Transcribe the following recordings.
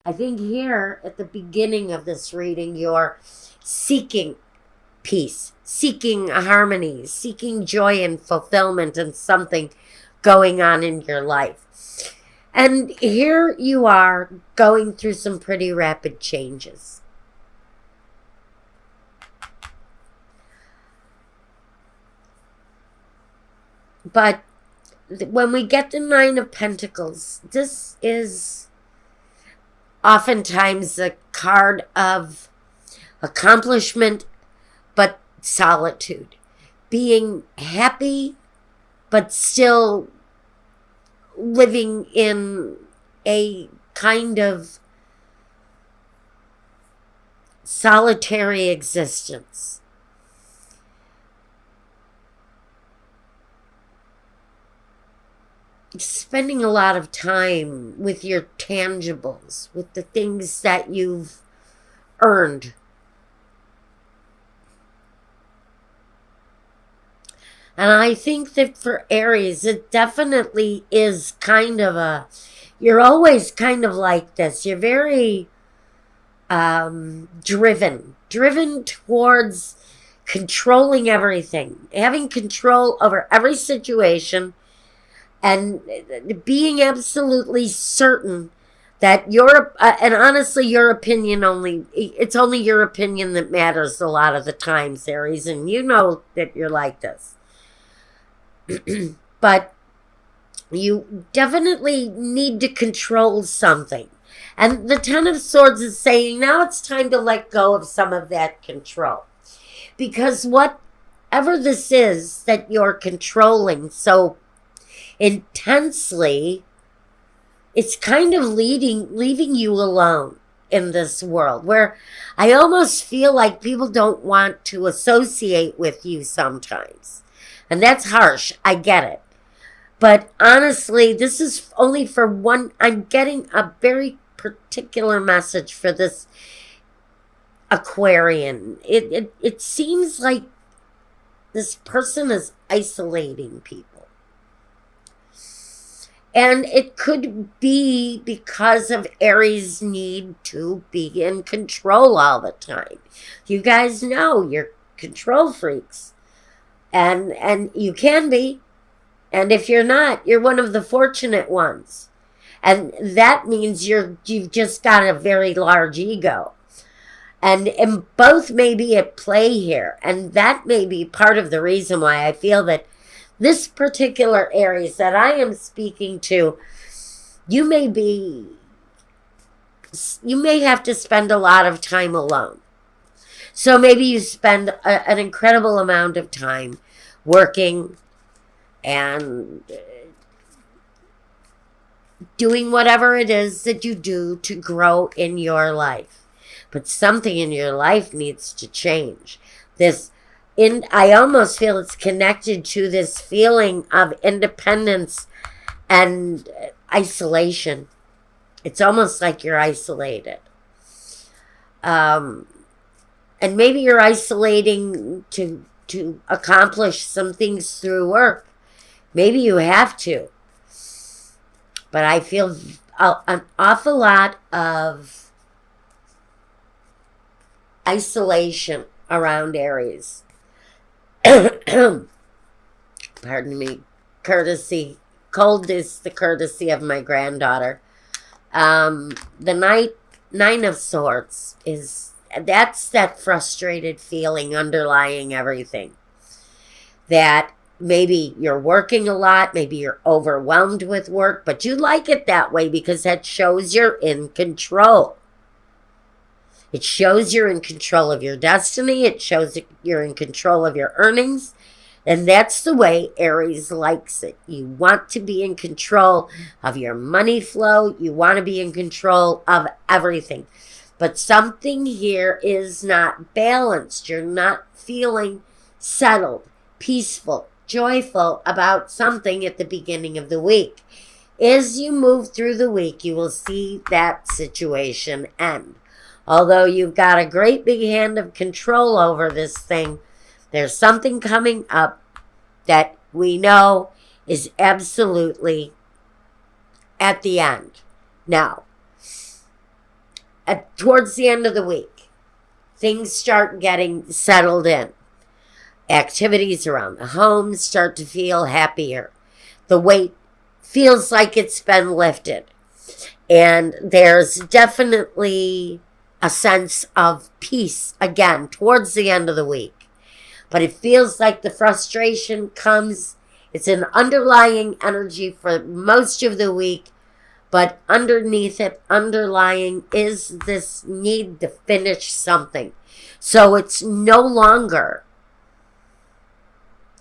I think here at the beginning of this reading, you're seeking peace, seeking harmony, seeking joy and fulfillment and something going on in your life. And here you are going through some pretty rapid changes. But when we get the Nine of Pentacles, this is oftentimes a card of accomplishment, but solitude. Being happy, but still living in a kind of solitary existence. Spending a lot of time with your tangibles, with the things that you've earned. And I think that for Aries, it definitely is kind of you're always kind of like this. You're very driven towards controlling everything, having control over every situation, and being absolutely certain that and honestly, your opinion it's only your opinion that matters a lot of the times, Aries, and you know that you're like this. But you definitely need to control something. And the Ten of Swords is saying now it's time to let go of some of that control. Because whatever this is that you're controlling so intensely, it's kind of leaving you alone in this world, where I almost feel like people don't want to associate with you sometimes. And that's harsh. I get it. But honestly, this is only for one. I'm getting a very particular message for this Aquarian. It seems like this person is isolating people. And it could be because of Aries' need to be in control all the time. You guys know you're control freaks. And you can be. And if you're not, you're one of the fortunate ones. And that means you've just got a very large ego. And both may be at play here. And that may be part of the reason why I feel that this particular Aries that I am speaking to, you may have to spend a lot of time alone. So maybe you spend an incredible amount of time working and doing whatever it is that you do to grow in your life. But something in your life needs to change. I almost feel it's connected to this feeling of independence and isolation. It's almost like you're isolated. And maybe you're isolating to accomplish some things through work. Maybe you have to. But I feel an awful lot of isolation around Aries. Pardon me. Cold is the courtesy of my granddaughter. The Nine of Swords that's that frustrated feeling underlying everything. That maybe you're working a lot, maybe you're overwhelmed with work, but you like it that way because that shows you're in control. It shows you're in control of your destiny. It shows that you're in control of your earnings. And that's the way Aries likes it. You want to be in control of your money flow. You want to be in control of everything. But something here is not balanced. You're not feeling settled, peaceful, joyful about something at the beginning of the week. As you move through the week, you will see that situation end. Although you've got a great big hand of control over this thing, there's something coming up that we know is absolutely at the end. Now, towards the end of the week, things start getting settled in. Activities around the home start to feel happier. The weight feels like it's been lifted. And there's definitely a sense of peace again towards the end of the week. But it feels like the frustration comes, it's an underlying energy for most of the week, but underneath it, underlying is this need to finish something. So it's no longer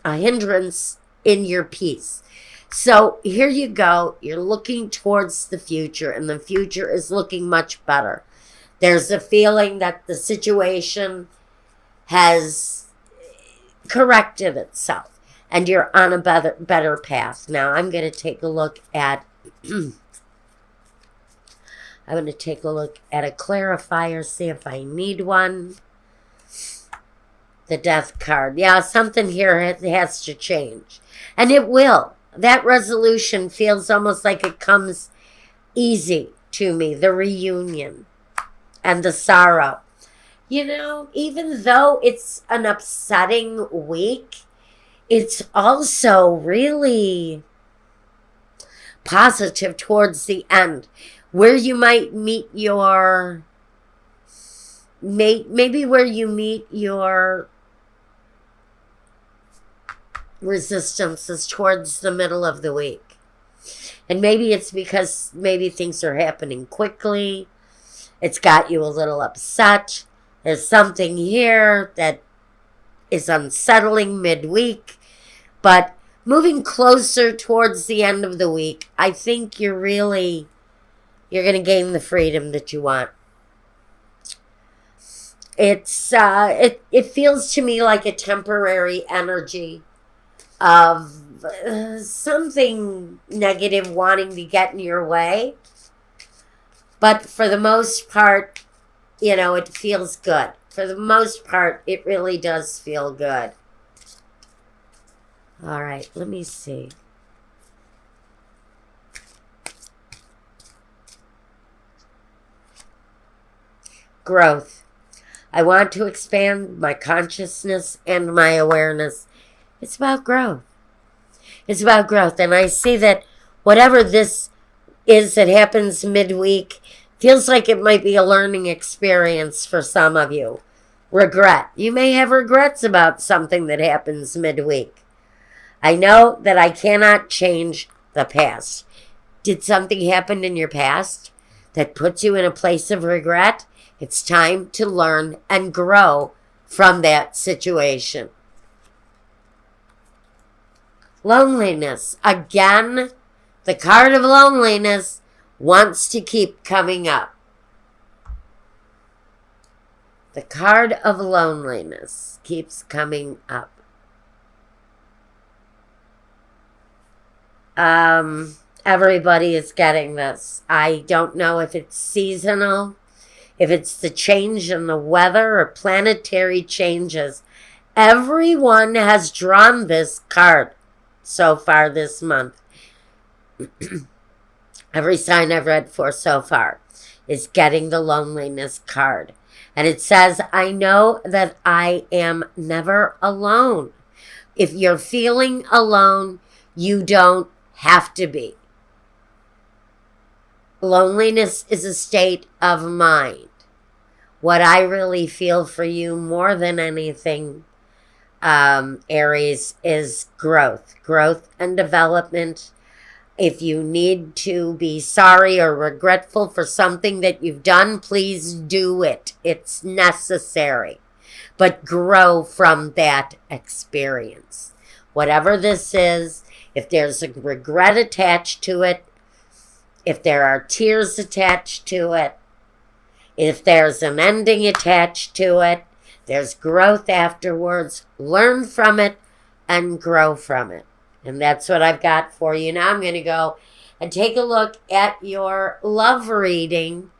a hindrance in your peace. So here you go. You're looking towards the future, and the future is looking much better. There's a feeling that the situation has corrected itself, and you're on a better path. Now I'm going to take a look at I'm going to take a look at a clarifier, see if I need one. The Death card. Yeah, something here has to change. And it will. That resolution feels almost like it comes easy to me. The reunion and the sorrow. You know, even though it's an upsetting week, it's also really positive towards the end, where you might meet your, maybe where you meet your resistance is towards the middle of the week. And maybe it's because maybe things are happening quickly. It's got you a little upset. There's something here that is unsettling midweek. But moving closer towards the end of the week, I think you're going to gain the freedom that you want. It feels to me like a temporary energy of something negative wanting to get in your way. But for the most part, you know, it feels good. For the most part, it really does feel good. All right, let me see. Growth. I want to expand my consciousness and my awareness. It's about growth. It's about growth. And I see that whatever this is that happens midweek feels like it might be a learning experience for some of you. Regret. You may have regrets about something that happens midweek. I know that I cannot change the past. Did something happen in your past that puts you in a place of regret? It's time to learn and grow from that situation. Loneliness. Again, the card of loneliness wants to keep coming up. The card of loneliness keeps coming up. Everybody is getting this. I don't know if it's seasonal, if it's the change in the weather or planetary changes. Everyone has drawn this card so far this month. Every sign I've read for so far is getting the loneliness card. And it says, I know that I am never alone. If you're feeling alone, you don't have to be. Loneliness is a state of mind. What I really feel for you more than anything, Aries, is growth and development. If you need to be sorry or regretful for something that you've done, please do it. It's necessary. But grow from that experience. Whatever this is, if there's a regret attached to it, if there are tears attached to it, if there's an ending attached to it, there's growth afterwards. Learn from it and grow from it. And that's what I've got for you. Now I'm going to go and take a look at your love reading